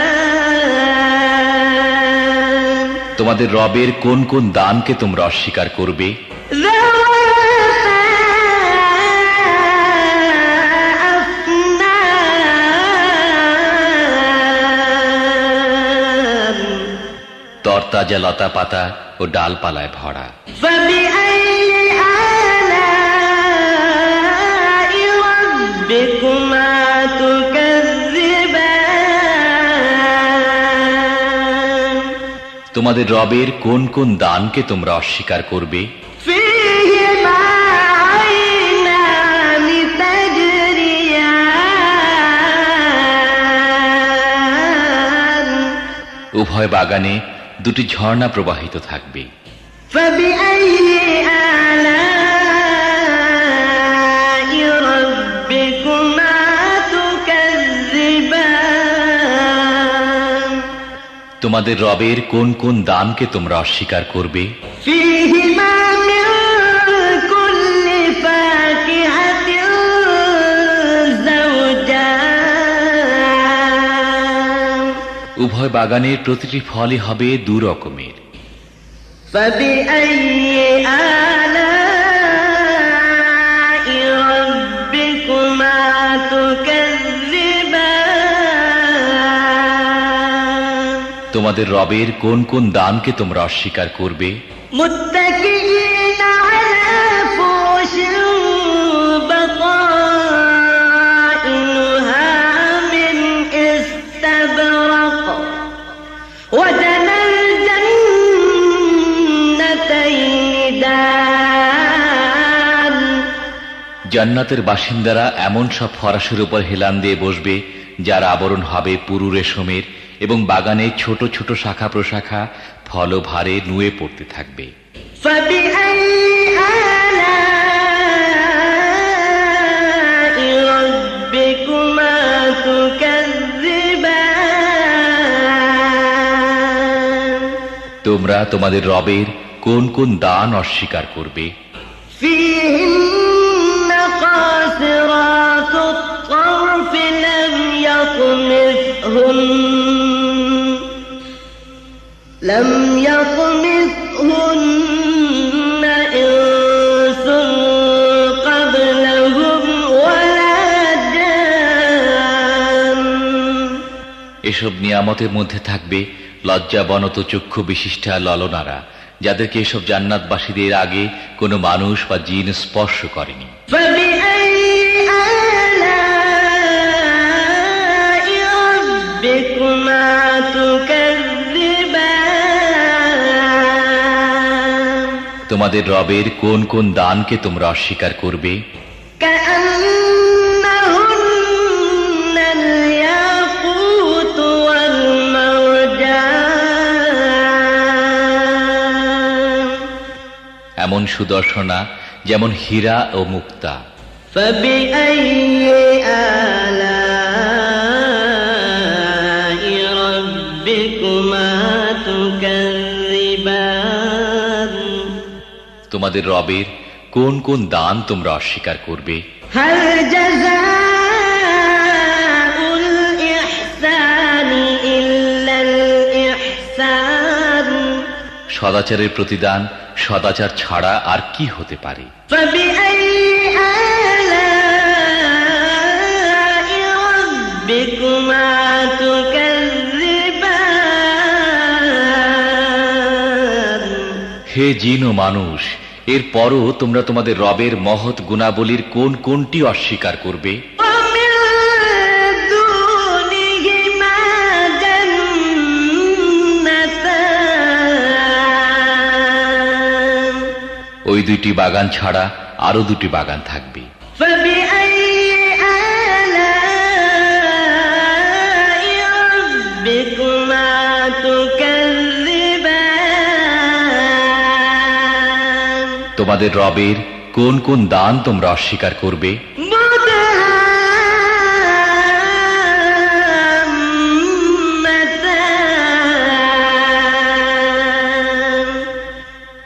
তোমাদের রবের কোন কোন দানকে তোমরা অস্বীকার করবে? ذواتا أفنان তরতাজা লতা পাতা ও ডালপালায় ভরা। فبأي آلاء ربكما تكذبان তোমাদের রবের কোন কোন দানকে তোমরা অস্বীকার করবে? فيهما عينان تجريان উভয় বাগানে দুটি ঝর্ণা প্রবাহিত থাকবে। فبأي آلاء ربكما تكذبان তোমাদের রবের কোন কোন দানকে তোমরা অস্বীকার করবে? فيهما من كل فاكهة زوجان উভয় বাগানের প্রতিটি ফলই হবে দু রকমের। فبأي آلاء ربكما تكذبان তোমাদের রবের কোন কোন দানকে তোমরা অস্বীকার করবে? متكئين على فرش بطائنها من استبرق وجنى الجنتين دان জান্নাতের বাসিন্দারা এমন সব ফরাসের উপর হেলান দিয়ে বসবে যার আবরণ হবে পুরু রেশমের এবং বাগানে ছোট ছোট শাখা প্রশাখা ফলভারে নুয়ে পড়তে থাকবে। فبأي آلاء ربكما تكذبان তোমরা তোমাদের রবের কোন কোন দান অস্বীকার করবে? فيهن قاصرات الطرف لم يطمثهن إنس قبلهم ولا جان এসব নিয়ামতের মধ্যে থাকবে লজ্জাবনত চক্ষু বিশিষ্টা ললনারা, যাদেরকে এসব জান্নাতবাসীদের আগে কোনো মানুষ বা জিন স্পর্শ করেনি। فبأي آلاء ربكما تكذبان তোমাদের রবের কোন কোন দানকে তোমরা অস্বীকার করবে? كأنهن الياقوت والمرجان এমন সুদর্শনা যেমন হীরা ও মুক্তা। فبأي آلاء ربكما تكذبان তোমাদের রবের কোন কোন দান তোমরা অস্বীকার করবে? هل جزاء الإحسان إلا الإحسان সদাচারের প্রতিদান সদাচার ছাড়া আর কি হতে পারে? فبأي آلاء ربكما تكذبان হে জিন ও মানুষ, এরপরও তোমরা তোমাদের রবের মহৎ গুণাবলীর কোন কোনটি অস্বীকার করবে? ومن دونهما جنتان ওই দুইটি বাগান ছাড়া আরো দুটি বাগান থাকবে। فبأي آلاء ربكما تكذبان তোমাদের রবের কোন কোন দান তোমরা অস্বীকার করবে? مدهامتان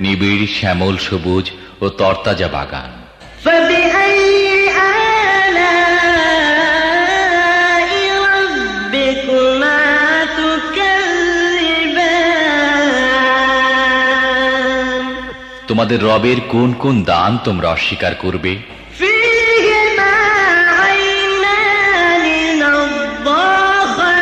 নিবিড় শ্যামল সবুজ ও তরতাজা বাগান। فبأي آلاء ربكما تكذبان তোমাদের রবের কোন কোন দান তোমরা অস্বীকার করবে? فيهما عينان نضاختان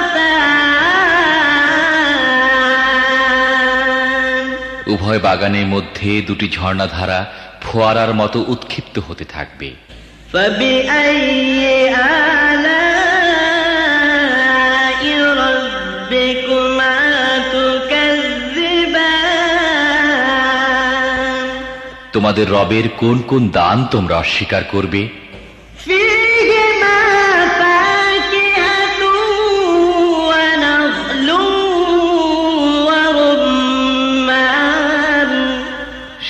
উভয় বাগানের মধ্যে দুটি ঝর্ণাধারা ফোয়ারার মতো উৎক্ষিপ্ত হতে থাকবে। فبأي آلاء ربكما تكذبان তোমাদের রবের কোন কোন দান তোমরা অস্বীকার করবে? فيهما فاكهة ونخل ورمان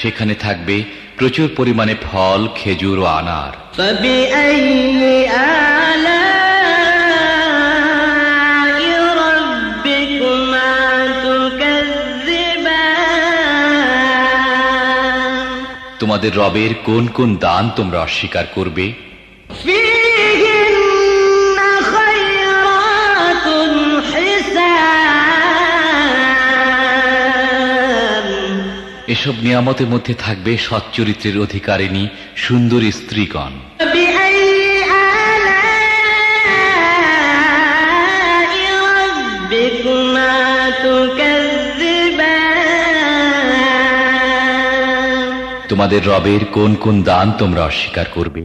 সেখানে থাকবে প্রচুর পরিমাণে ফল, খেজুর ও আনার। فبأي آلاء ربكما تكذبان তোমাদের রবের কোন কোন দান তোমরা অস্বীকার করবে? فيهن خيرات حسان এসব নিয়ামতের মধ্যে থাকবে সচ্চরিত্রের অধিকারিণী সুন্দর স্ত্রীগণ। فبأي آلاء ربكما تكذبان তোমাদের রবের কোন কোন দান তোমরা অস্বীকার করবে?